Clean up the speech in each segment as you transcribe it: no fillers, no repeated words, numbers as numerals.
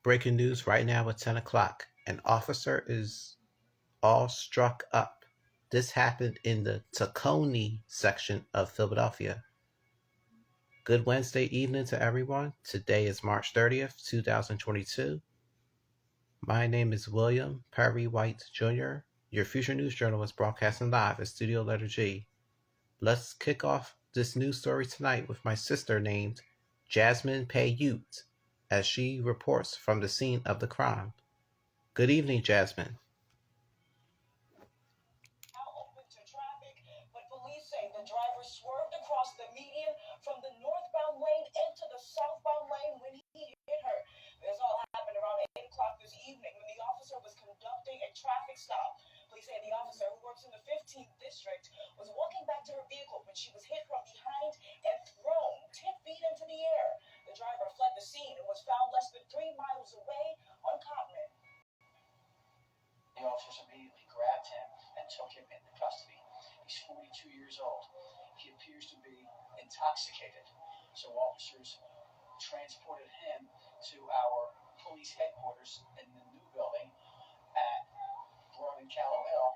Breaking news right now at 10 o'clock. An officer is all struck up. This happened in the Tacony section of Philadelphia. Good Wednesday evening to everyone. Today is March 30th, 2022. My name is William Perry White Jr., your future news journalist broadcasting live at Studio Letter G. Let's kick off this news story tonight with my sister named Jasmine Payute as she reports from the scene of the crime. Good evening, Jasmine. Open to traffic, but police say the driver swerved across the median from the northbound lane into the southbound lane when he hit her. This all happened around 8 o'clock this evening when the officer was conducting a traffic stop. Police say the officer, who works in the 15th district, was walking back to her vehicle when she was hit from behind and thrown 10 feet into the air. The driver fled the scene and was found less than 3 miles away on Cotman. The officers immediately grabbed him and took him into custody. He's 42 years old. He appears to be intoxicated. So officers transported him to our police headquarters in the new building at Broad and Callow Hill,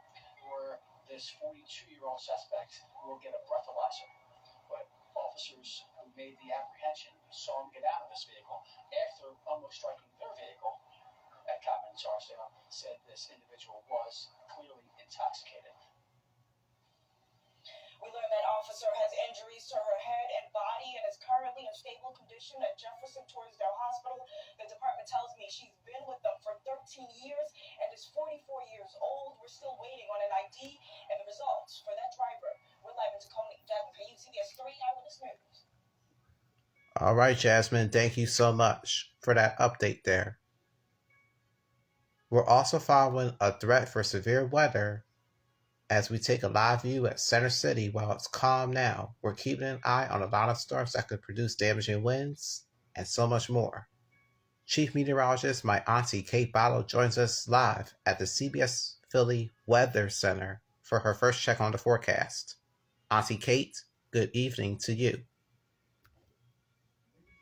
where this 42-year-old suspect will get a breathalyzer. But officers who made the apprehension saw him get out of this vehicle after almost striking their vehicle at Cotman and Scarsdale, said this individual was clearly intoxicated. We learned that officer has injuries to her head and body and is currently in stable condition at Jefferson Torresdale Hospital. The department tells me she's been with them for 13 years and is 44 years old. We're still waiting on an ID and the results for that driver. We're live in Tacony. Jasmine Payute, CBS 3 Eyewitness News. All right, Jasmine, thank you so much for that update there. We're also following a threat for severe weather as we take a live view at Center City. While it's calm now, we're keeping an eye on a lot of storms that could produce damaging winds and so much more. Chief Meteorologist, my auntie Kate Bottle, joins us live at the CBS Philly Weather Center for her first check on the forecast. Auntie Kate, good evening to you.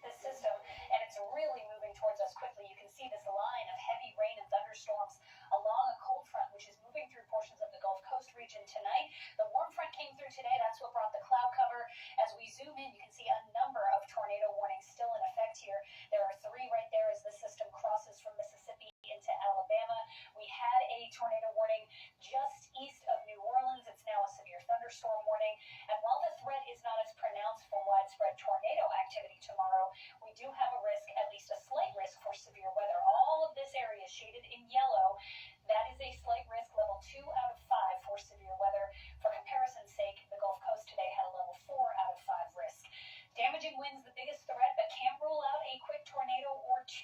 This system, and it's really moving towards us quickly. You can see this line of heavy rain and thunderstorms along a cold front, which is moving through portions of the Gulf Coast region tonight. The warm front came through today. That's what brought the cloud cover. As we zoom in, you can see a number of tornado warnings still in effect here. There are 3 right there as the system crosses from Mississippi into Alabama. We had a tornado warning just east of New Orleans. It's now a severe thunderstorm warning. And while the threat is not as pronounced for widespread tornado activity tomorrow, we do have a risk, at least a slight risk, for severe weather. All of this area is shaded in yellow. That is a slight risk, level 2 out of 5 for severe weather. For comparison's sake, the Gulf Coast today had a level 4 out of 5 risk. Damaging winds, the biggest threat, but can't rule out a quick tornado or 2,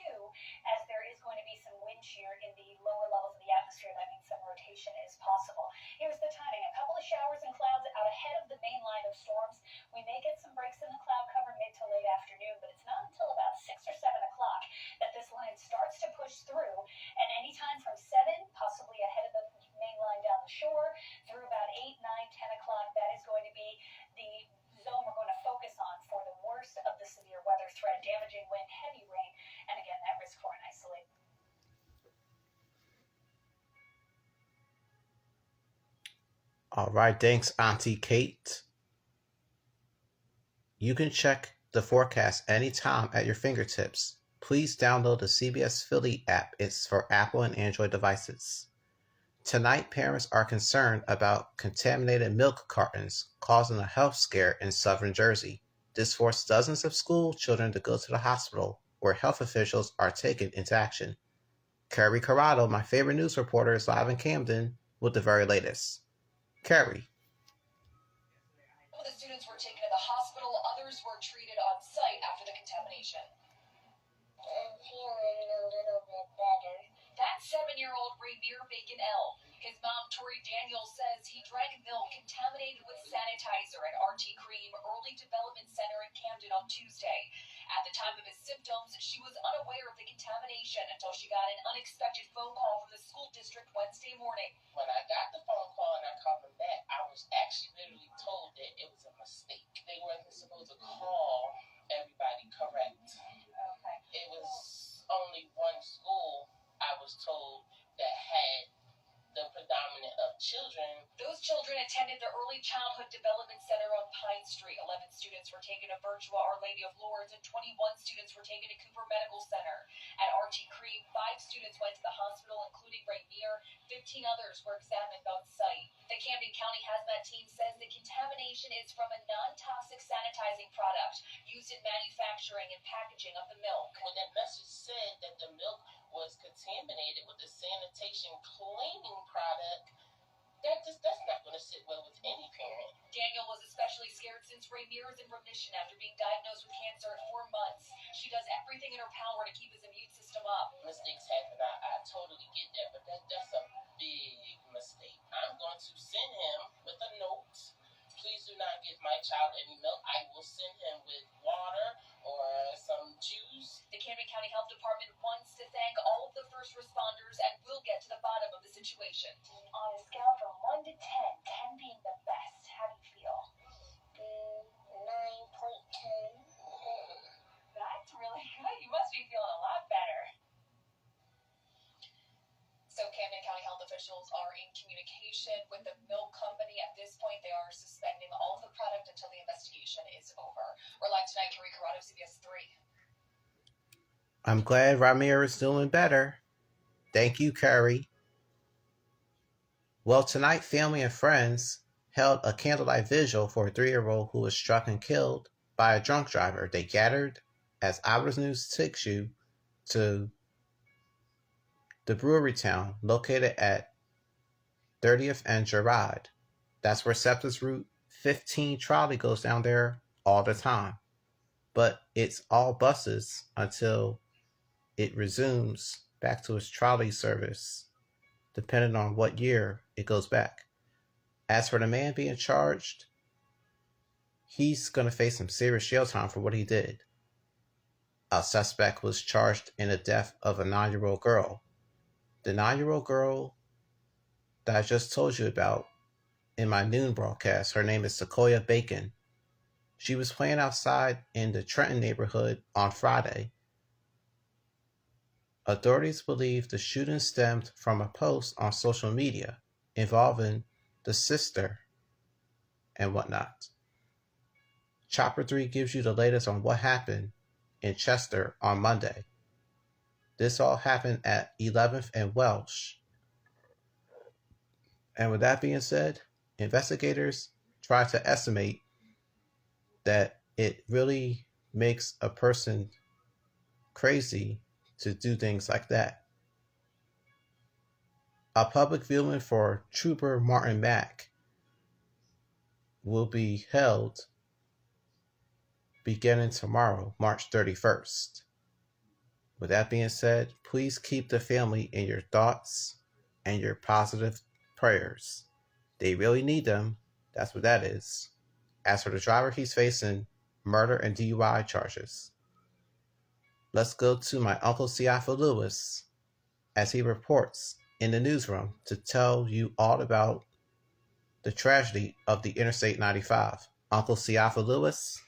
as there is going to be some wind shear in the lower levels of the atmosphere. That means some rotation is possible. Here's the timing. A couple of showers and clouds out ahead of the main line of storms. We may get some breaks in the cloud cover mid to late afternoon, but it's not until about 6 or 7 o'clock that this line starts to push through. And anytime from 7, possibly ahead of the main line down the shore, through about 8, 9, 10 o'clock, that is going to be the zone we're going to focus on for the worst of the severe weather threat, damaging wind, heavy rain, and again, that risk for an isolated. All right, thanks, Auntie Kate. You can check the forecast anytime at your fingertips. Please download the CBS Philly app. It's for Apple and Android devices. Tonight, parents are concerned about contaminated milk cartons causing a health scare in southern Jersey. This forced dozens of school children to go to the hospital, where health officials are taken into action. Carrie Corrado, my favorite news reporter, is live in Camden with the very latest. Carrie. Some of the students were taken to the hospital. Others were treated on site after the contamination. I'm feeling a little bit better. That's 7-year-old Rainier Bacon L. His mom, Tori Daniels, says he drank milk contaminated with sanitizer at RT Cream Early Development Center in Camden on Tuesday. At the time of his symptoms, she was unaware of the contamination until she got an unexpected phone call from the school district Wednesday morning. When I got the phone call and I called them back, I was actually literally told that it was a mistake. They weren't supposed to call everybody correct. Okay. It was only one the Early Childhood Development Center on Pine Street. 11 students were taken to Virtua Our Lady of Lourdes and 21 students were taken to Cooper Medical Center. At RT Cream, 5 students went to the hospital, including Rainier. 15 others were examined on site. The Camden County Hazmat team says the contamination is from a non-toxic sanitizing product used in manufacturing and packaging of the milk. When that message said that the milk was contaminated with a sanitation cleaning product, that's not going to sit well with any parent. Daniel was especially scared since Rainier is in remission after being diagnosed with cancer at 4 months. She does everything in her power to keep his immune system up. Mistakes happen. I totally get that, but that's a big mistake. I'm going to send him with a note. Please do not give my child any milk. I will send him with water or some juice. The Camden County Health Department wants to thank all of the first responders and will get to the bottom of the situation. On a scale from 1 to 10, 10 being the best, how do you feel? 9.10. That's really good. You must be feeling a lot better. So Camden County health officials are in communication with the milk company. At this point, they are suspending all of the product until the investigation is over. We're live tonight, Carrie Corrado, CBS 3. I'm glad Ramir is doing better. Thank you, Carrie. Well, tonight, family and friends held a candlelight vigil for a 3-year-old who was struck and killed by a drunk driver. They gathered, as Eyewitness News takes you, to the brewery town located at 30th and Girard. That's where SEPTA's Route 15 trolley goes down there all the time. But it's all buses until it resumes back to its trolley service, depending on what year it goes back. As for the man being charged, he's going to face some serious jail time for what he did. A suspect was charged in the death of a 9-year-old girl. The 9-year-old girl that I just told you about in my noon broadcast, her name is Sequoia Bacon. She was playing outside in the Trenton neighborhood on Friday. Authorities believe the shooting stemmed from a post on social media involving the sister and whatnot. Chopper 3 gives you the latest on what happened in Chester on Monday. This all happened at 11th and Welsh. And with that being said, investigators try to estimate that it really makes a person crazy to do things like that. A public viewing for Trooper Martin Mack will be held beginning tomorrow, March 31st. With that being said, please keep the family in your thoughts and your positive prayers. They really need them. That's what that is. As for the driver, he's facing murder and DUI charges. Let's go to my Uncle Siafa Lewis as he reports in the newsroom to tell you all about the tragedy of the Interstate 95. Uncle Siafa Lewis.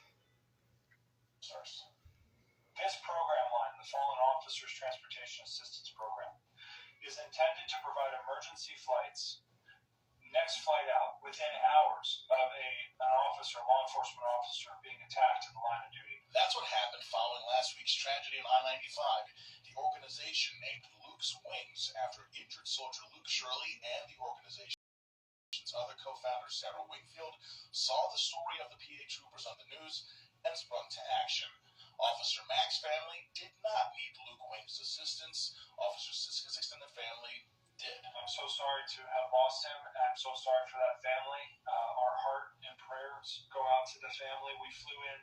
This program line, the Fallen Officers Transportation Assistance Program, is intended to provide emergency flights, next flight out, within hours of an officer, law enforcement officer, being attacked in the line of duty. That's what happened following last week's tragedy on I-95. The organization named Luke's Wings after injured soldier Luke Shirley and the organization's other co-founder, Sarah Wingfield, saw the story of the PA troopers on the news and sprung to action. Officer Mack's family did not need Luke Wings' assistance. Officer Siska's extended family did. I'm so sorry to have lost him. I'm so sorry for that family. Our heart and prayers go out to the family. We flew in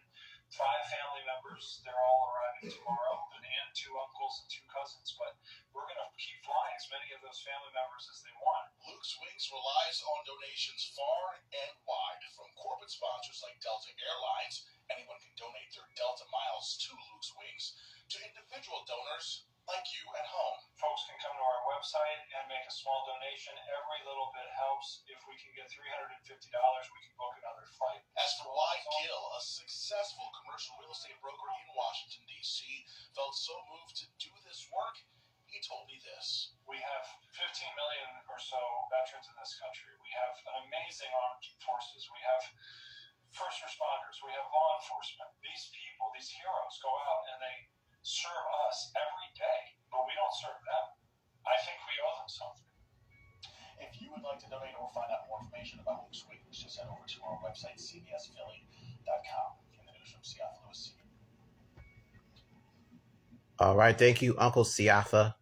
5 family members. They're all arriving tomorrow, an aunt, 2 uncles, and 2 cousins. But we're going to keep flying as many of those family members as they want. Luke's Wings relies on donations far and wide from corporate sponsors like Delta Airlines. Anyone can donate their Delta miles to Luke's Wings, to individual donors like you at home. Folks can come to our website and make a small donation. Every little bit helps. If we can get $350, we can book another flight. As for why Gill, a successful commercial real estate broker in Washington, D.C., felt so moved to do this work, He told me this. We have 15 million or so veterans in this country. We have an amazing armed forces. We have first responders. We have law enforcement. These people, these heroes go out and they serve us every day, but we don't serve them. I think we owe them something. If you would like to donate or find out more information about Luke's Wings, just head over to our website, cbsphilly.com. In the newsroom, Siafa Lewis. All right, thank you, Uncle Siafa.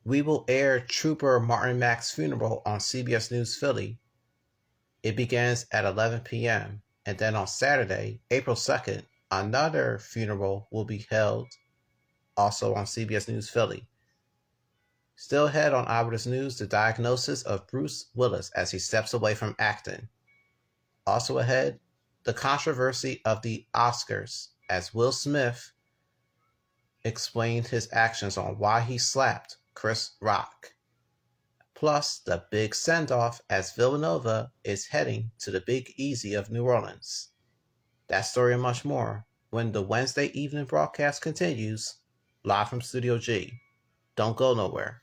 We will air Trooper Martin Mack's funeral on CBS News Philly. It begins at 11 p.m. And then on Saturday, April 2nd, another funeral will be held, also on CBS News Philly. Still ahead on Eyewitness News, the diagnosis of Bruce Willis as he steps away from acting. Also ahead, the controversy of the Oscars as Will Smith explained his actions on why he slapped Chris Rock. Plus, the big send-off as Villanova is heading to the Big Easy of New Orleans. That story and much more when the Wednesday evening broadcast continues, live from Studio G. Don't go nowhere.